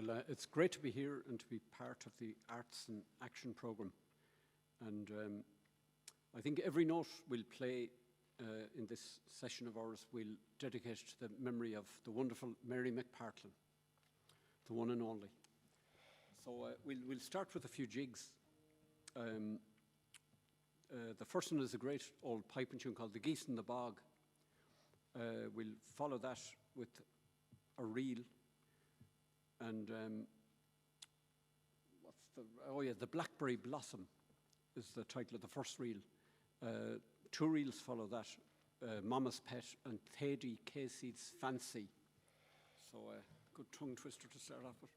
Well, it's great to be here and to be part of the Arts and Action programme. And I think every note we'll play in this session of ours will dedicate to the memory of the wonderful Mary McPartlin, the one and only. So we'll start with a few jigs. The first one is a great old piping tune called The Geese in the Bog. We'll follow that with a reel. And The Blackberry Blossom is the title of the first reel. Two reels follow that, Mama's Pet and Thady Casey's Fancy. So a good tongue twister to start off with.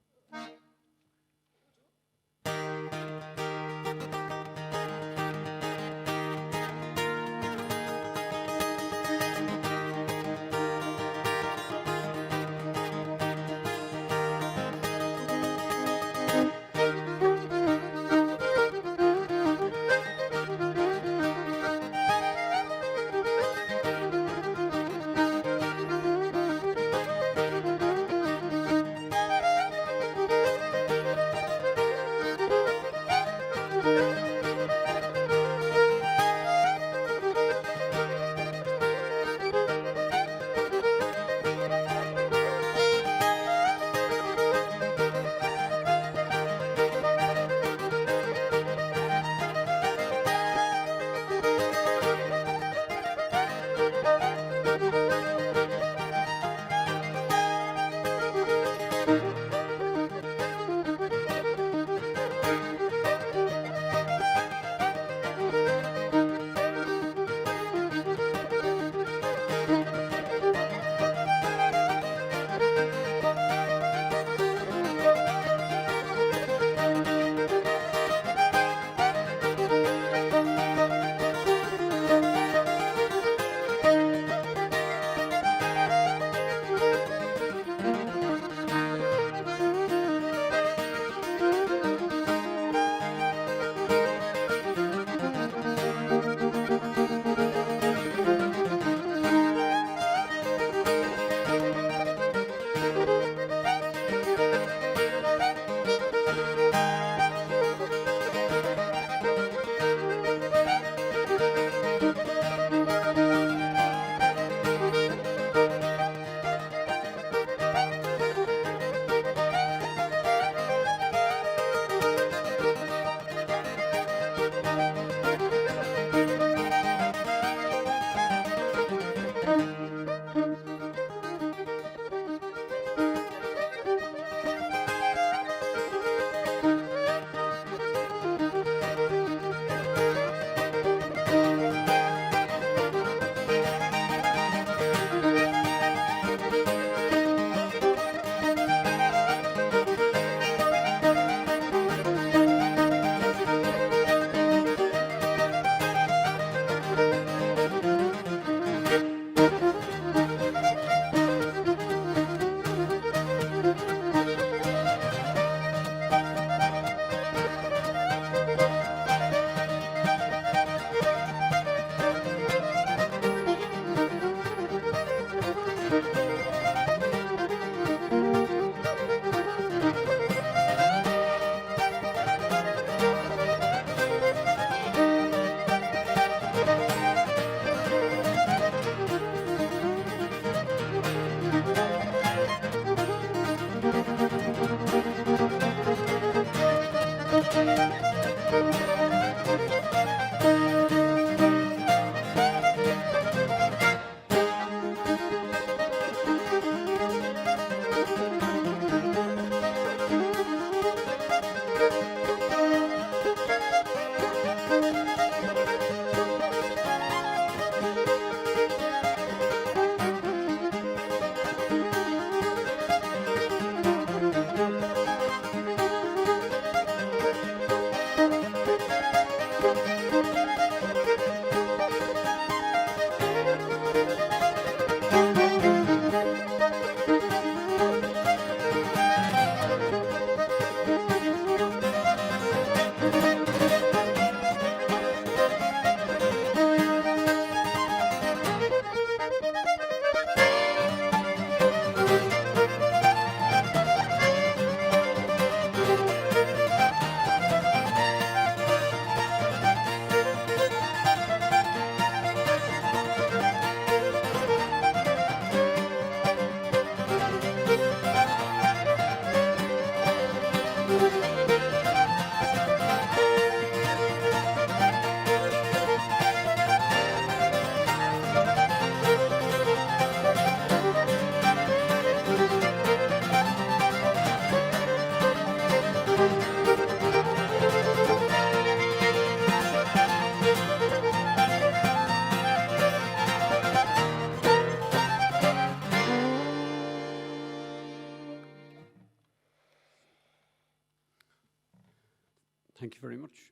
Thank you very much.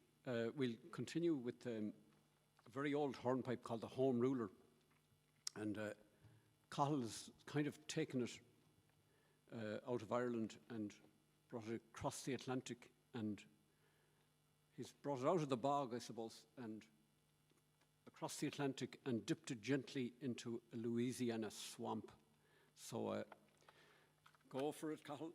We'll continue with a very old hornpipe called the Home Ruler. And Cathal has kind of taken it out of Ireland and brought it across the Atlantic, and he's brought it out of the bog, I suppose, and across the Atlantic and dipped it gently into a Louisiana swamp. So go for it, Cathal.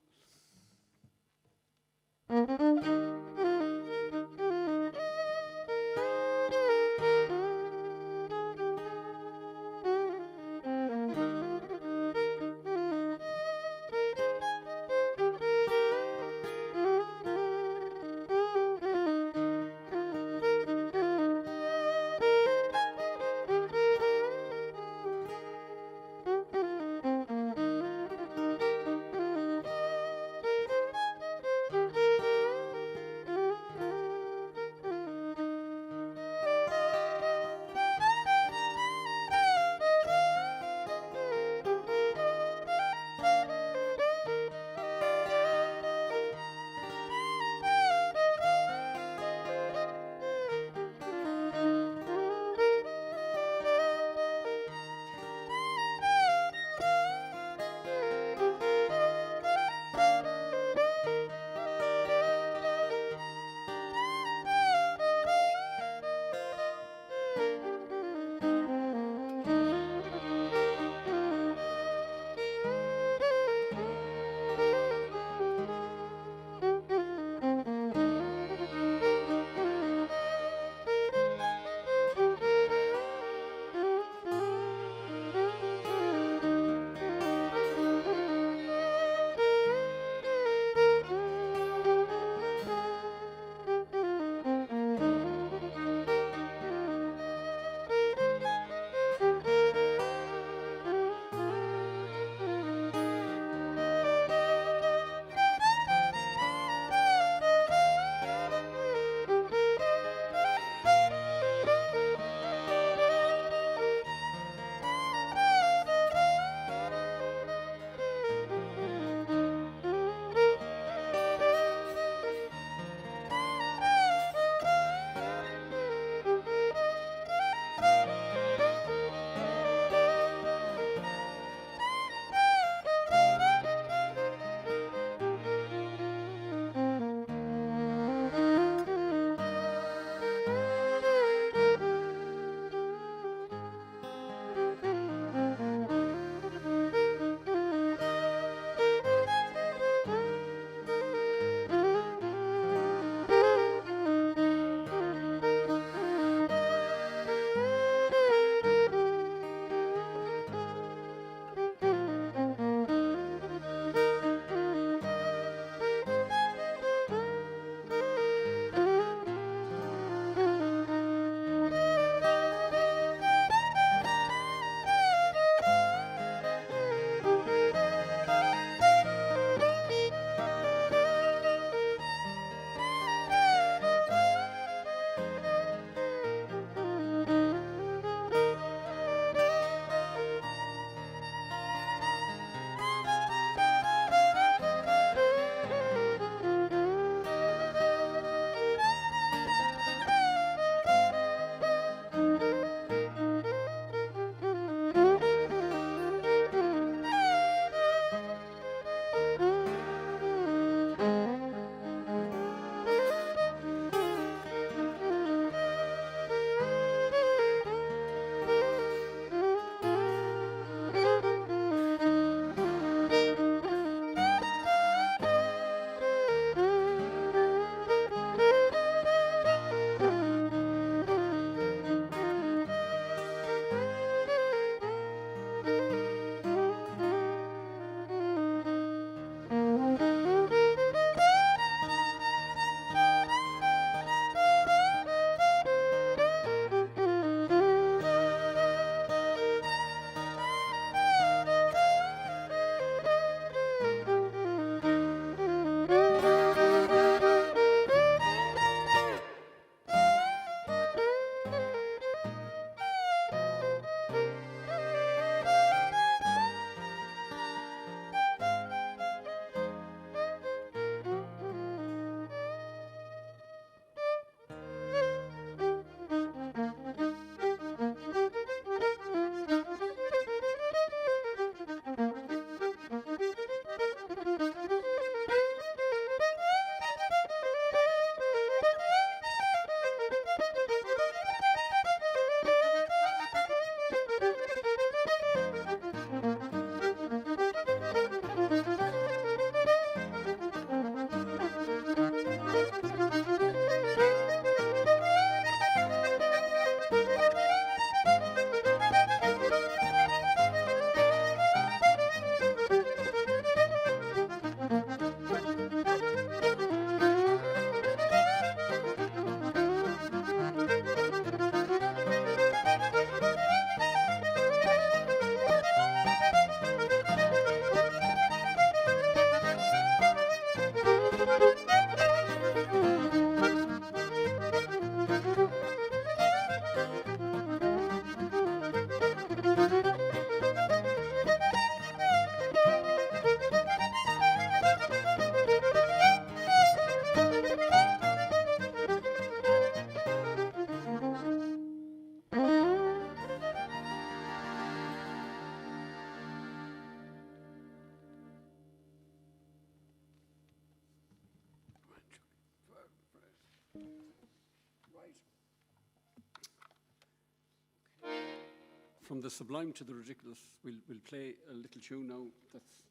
from the sublime to the ridiculous. We'll play a little tune now that's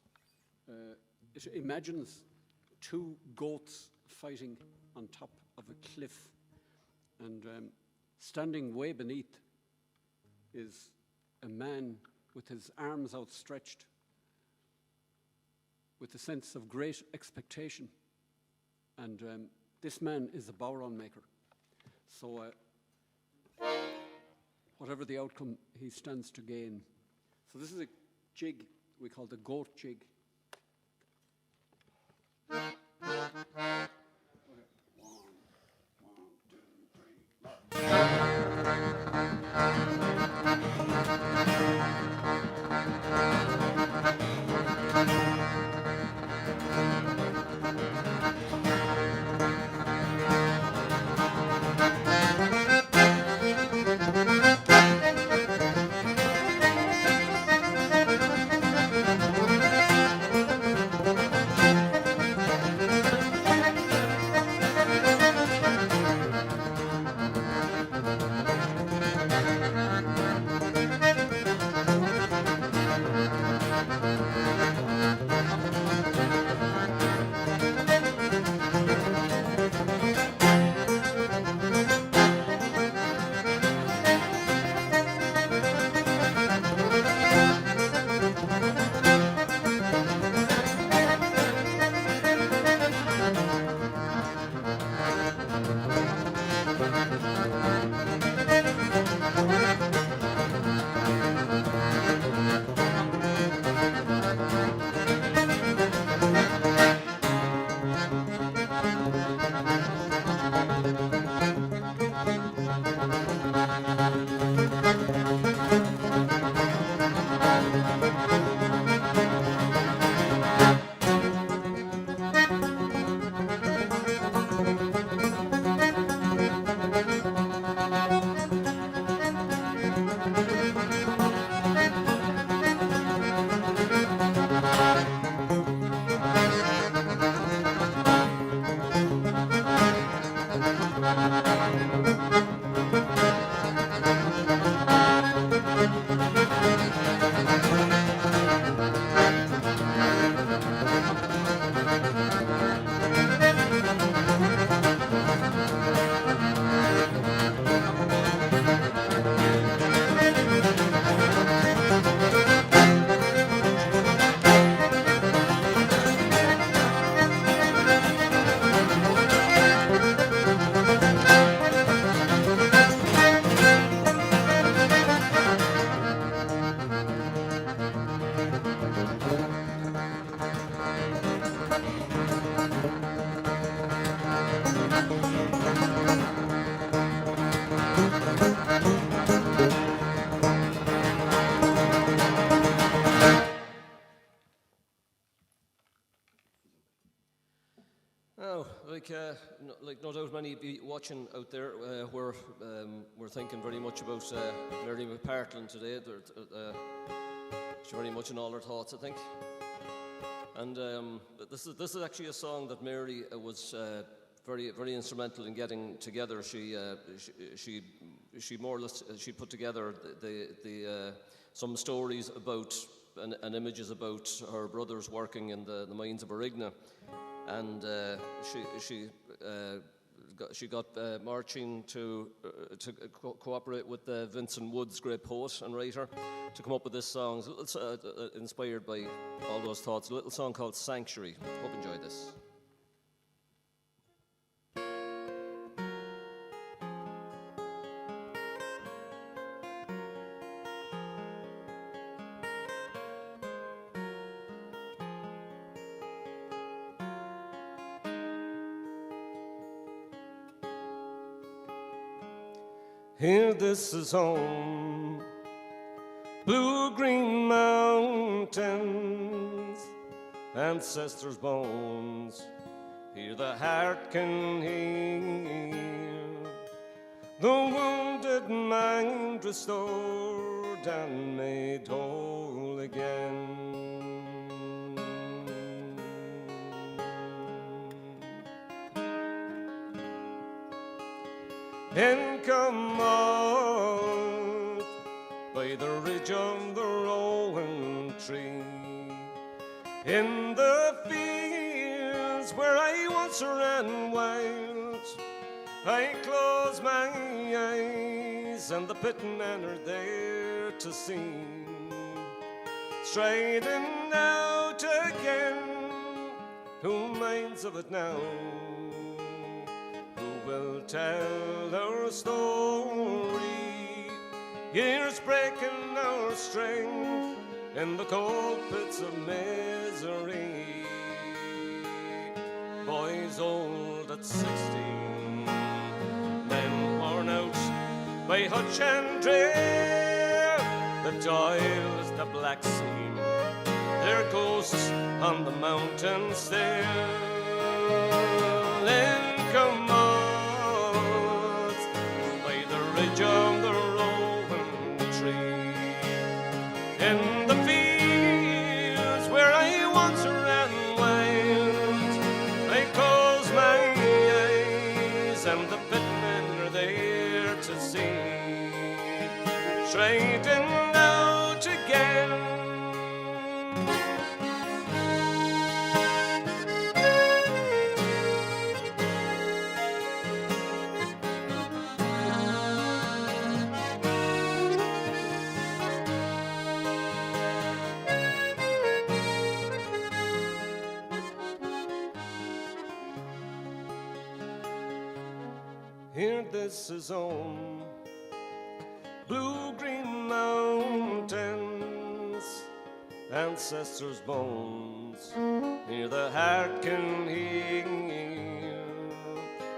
it imagines two goats fighting on top of a cliff, and standing way beneath is a man with his arms outstretched, with a sense of great expectation. And this man is a bowron maker. So whatever the outcome, he stands to gain. So this is a jig we call the goat jig. Like no doubt many be watching out there, we're thinking very much about Mary McPartland today. She's very much in all her thoughts, I think. And this is actually a song that Mary was very instrumental in getting together. She more or less she put together the some stories about and images about her brothers working in the mines of Arigna. And she got Máirtín to cooperate with Vincent Woods, great poet and writer, to come up with this song. It's inspired by all those thoughts. A little song called Sanctuary. Hope you enjoy this. Here this is home, blue-green mountains, ancestors' bones, here the heart can hear, the wounded mind restored and made whole again. And come out by the ridge of the rowan tree. In the fields where I once ran wild, I close my eyes and the pitmen are there to see. Striding out again, who minds of it now? Who will tell our story? Years breaking our strength in the cold pits of misery. Boys old at 16, men worn out by hutch and drear. The toils, the black seam, their ghosts on the mountains there. Then come out by the ridge of the rowan tree. In the fields where I once ran wild, I close my eyes and the pitmen are there to see. Striding out again. Here this is home, blue-green mountains, ancestors' bones, here the heart can hear,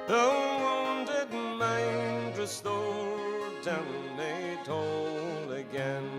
the wounded mind restored and made whole again.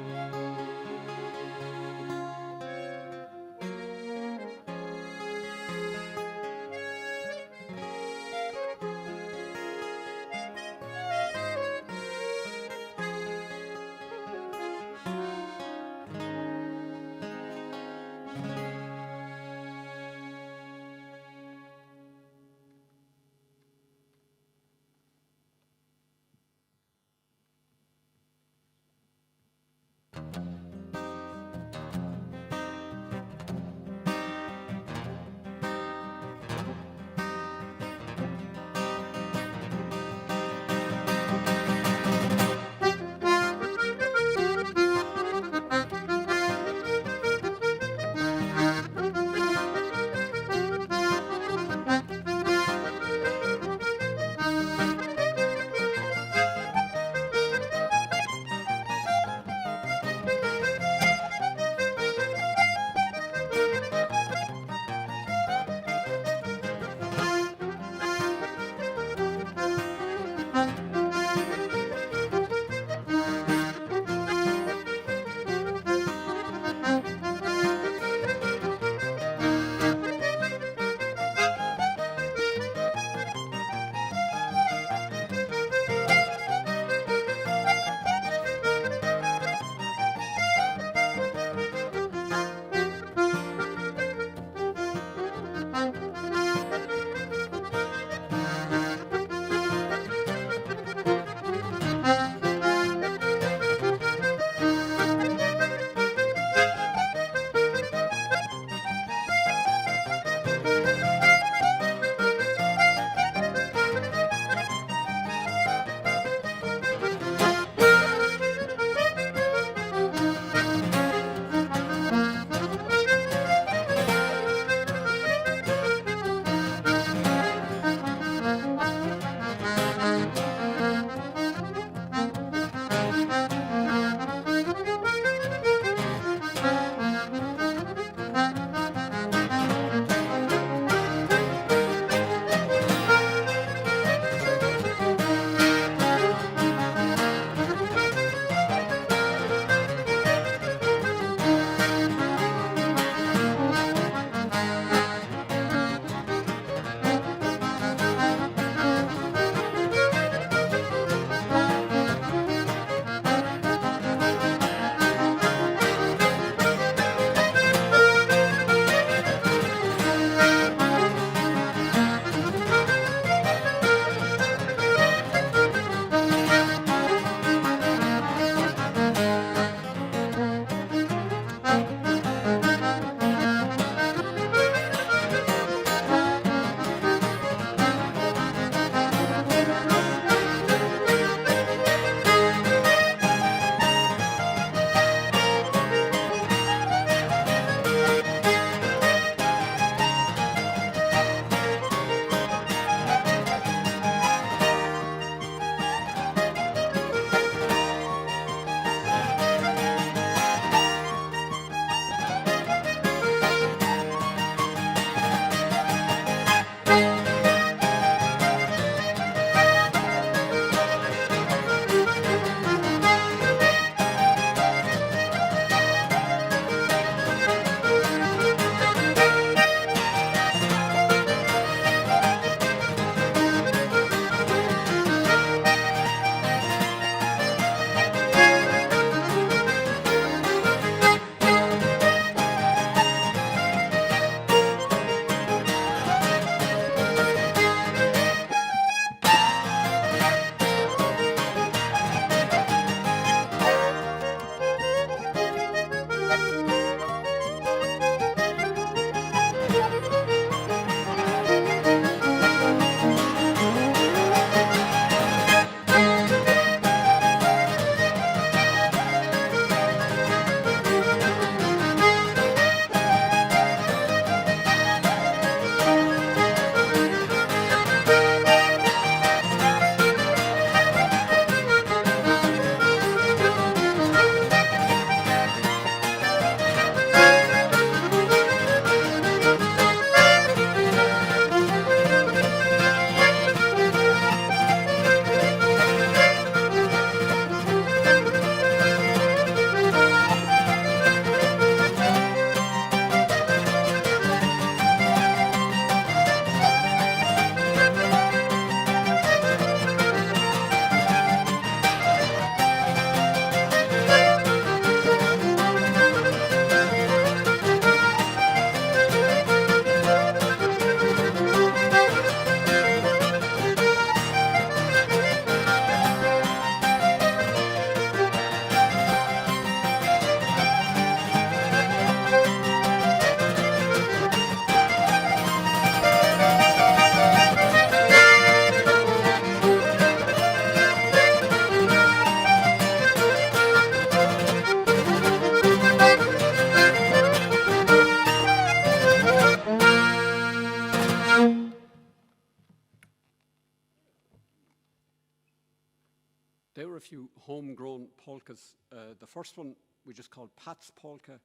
a few homegrown polkas. The first one we just called Pat's Polka,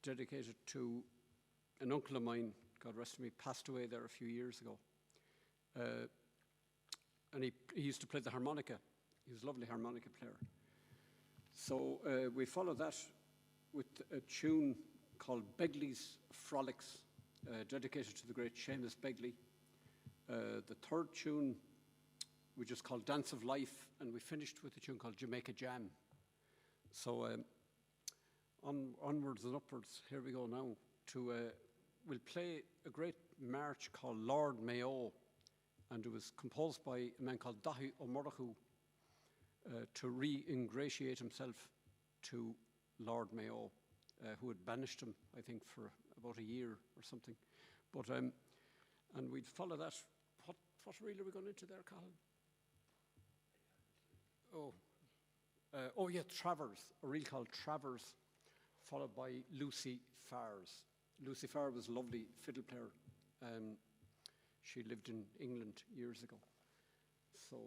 dedicated to an uncle of mine, God rest him, he passed away there a few years ago. And he used to play the harmonica. He was a lovely harmonica player. So we follow that with a tune called Begley's Frolics, dedicated to the great Seamus Begley. The third tune we just called Dance of Life, and we finished with a tune called Jamaica Jam. So onwards and upwards, here we go now. We'll play a great march called Lord Mayo, and it was composed by a man called Dahi O'Murrachu to re-ingratiate himself to Lord Mayo, who had banished him, I think, for about a year or something. But and we'd follow that. What reel are we going into there, Cathal? Oh yeah, Travers, a reel called Travers, followed by Lucy Farrs. Lucy Farr was a lovely fiddle player. She lived in England years ago. So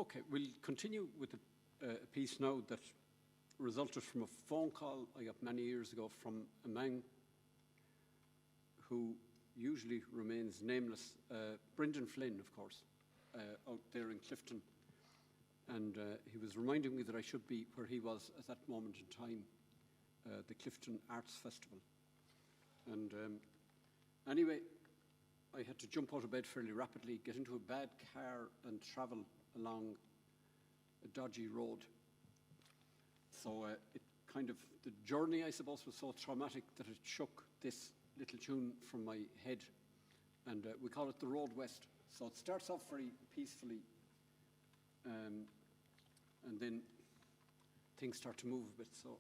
Okay, we'll continue with a piece now that resulted from a phone call I got many years ago from a man who usually remains nameless, Brendan Flynn, of course, out there in Clifton. And he was reminding me that I should be where he was at that moment in time, the Clifton Arts Festival. And anyway, I had to jump out of bed fairly rapidly, get into a bad car and travel along a dodgy road. So it kind of, the journey, I suppose, was so traumatic that it shook this little tune from my head. And we call it The Road West. So it starts off very peacefully, and then things start to move a bit. So.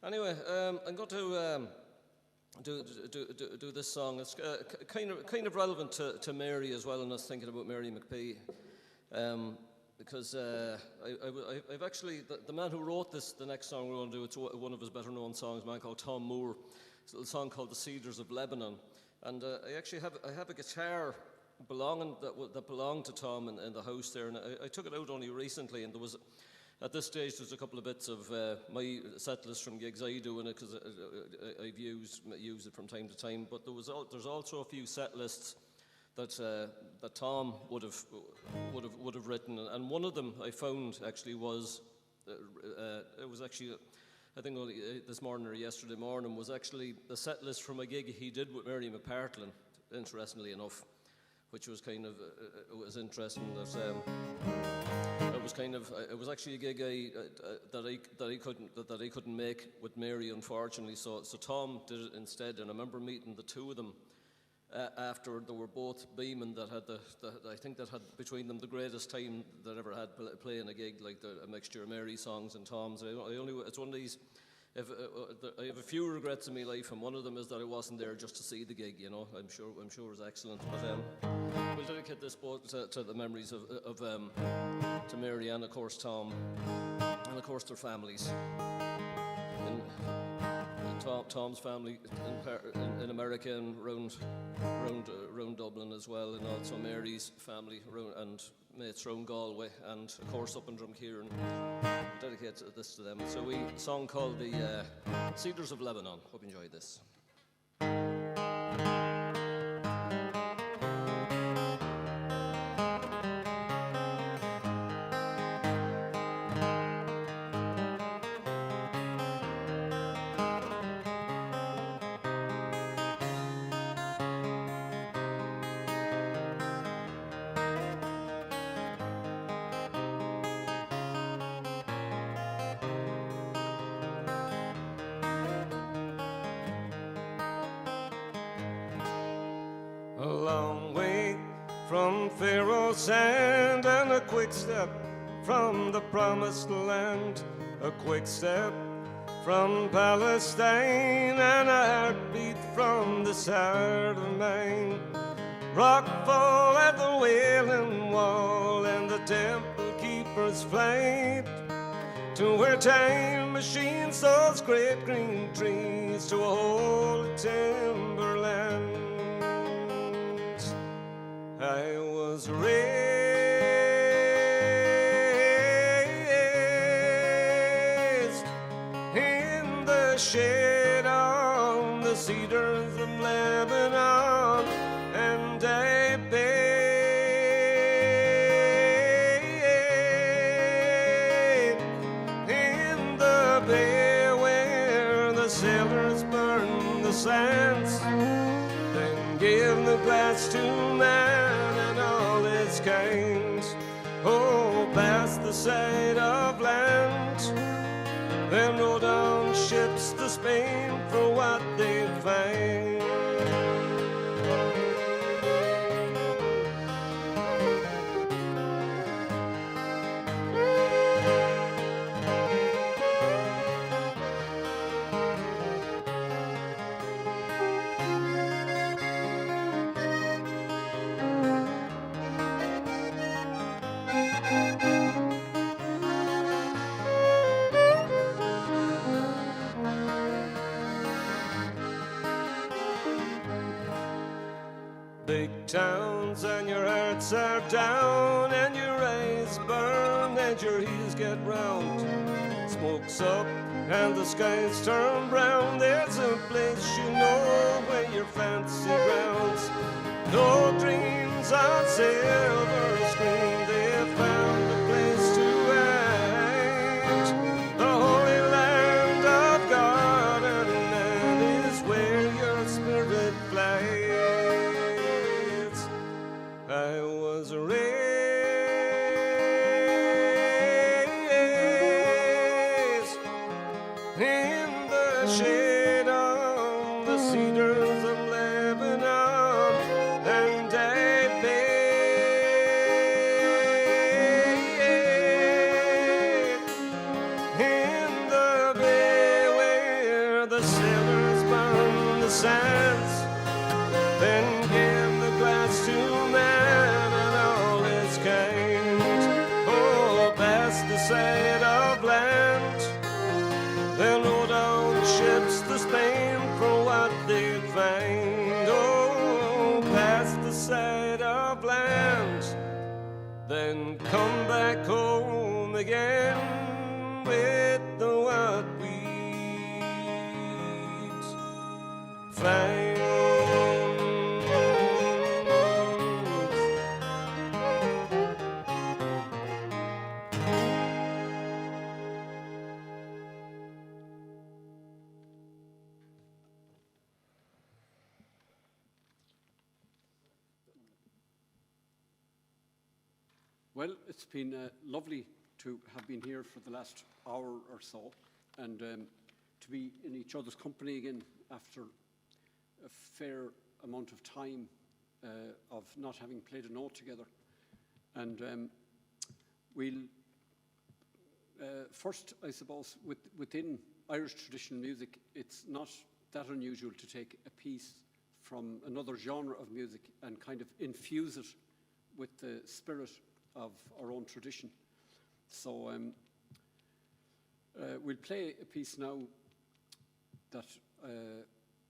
Anyway, I'm going to do this song. It's kind of relevant to Mary as well, and I was thinking about Mary McPhee, because I've actually the man who wrote the next song we're going to do, it's one of his better known songs, a man called Tom Moore. It's a little song called "The Cedars of Lebanon," and I actually have a guitar that belonged to Tom in the house there, and I took it out only recently, and there was. At this stage, there's a couple of bits of my set list from gigs I do in it, because I've used it from time to time. But there's also a few set lists that Tom would have written, and one of them I found actually was it was actually I think only this morning or yesterday morning was actually the set list from a gig he did with Mary McPartlin. Interestingly enough, which was kind of it was interesting that. It was actually a gig that I couldn't make with Mary, unfortunately. So Tom did it instead, and I remember meeting the two of them after they were both beaming. That had I think that had between them the greatest time that ever had playing a gig, like a mixture of Mary songs and Tom's. It's one of these. I have a few regrets in my life, and one of them is that I wasn't there just to see the gig. You know, I'm sure it was excellent. But we'll dedicate this both to the memories of to Mary and of course Tom, and of course their families. Tom's family in America and round Dublin as well, and also Mary's family and mates round Galway, and of course up in Drumkeeran. Dedicate this to them. So a song called the Cedars of Lebanon. Hope you enjoyed this. A long way from Pharaoh's sand, and a quick step from the promised land. A quick step from Palestine, and a heartbeat from this heart of mine. Rockfall at the Wailing Wall, and the temple keeper's flight, to where time machines those great green trees, to a holy timberland. I was raised in the shade of the cedars of Lebanon, and I bathed in the bay where the sailors burned the sands, then gave the glass to man and all its kind. Oh, past the sight of land, then rode on ships to Spain for what they'd find. Big towns and your hearts are down, and your eyes burn and your heels get round. Smoke's up and the skies turn brown. There's a place you know where your fancy grounds. No dreams on silver screen, they found a place to hide. The holy land of God, and that is where your spirit flies. I was raised in the shade of the cedars of Lebanon, and I bathed side of land, then come back home again with the whatweeds. Find Well, it's been lovely to have been here for the last hour or so, and to be in each other's company again after a fair amount of time of not having played a note together. And we'll first, I suppose, within Irish traditional music, it's not that unusual to take a piece from another genre of music and kind of infuse it with the spirit of our own tradition. So we'll play a piece now that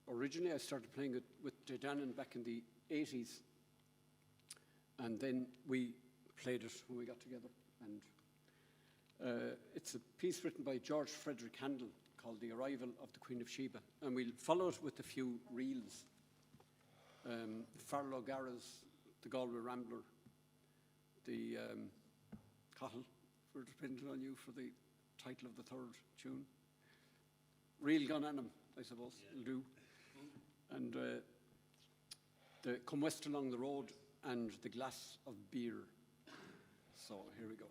originally I started playing it with Dedanan back in the 80s, and then we played it when we got together. And it's a piece written by George Frederick Handel called The Arrival of the Queen of Sheba, and we'll follow it with a few reels. Farlow Garra's The Galway Rambler, the Cathal, we're dependent on you for the title of the third tune. Reel Gun Annam, I suppose, will do. And the Come West Along the Road and The Glass of Beer. So here we go.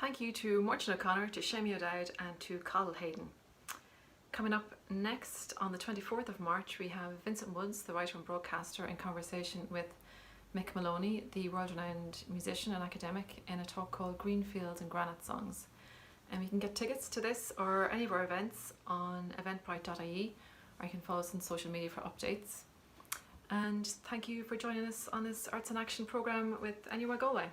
Thank you to Máirtín O'Connor, to Seamus O'Dowd and to Cathal Hayden. Coming up next on the 24th of March, we have Vincent Woods, the writer and broadcaster, in conversation with Mick Maloney, the world-renowned musician and academic, in a talk called Green Fields and Granite Songs. And you can get tickets to this or any of our events on eventbrite.ie, or you can follow us on social media for updates. And thank you for joining us on this Arts in Action programme with NUI Galway.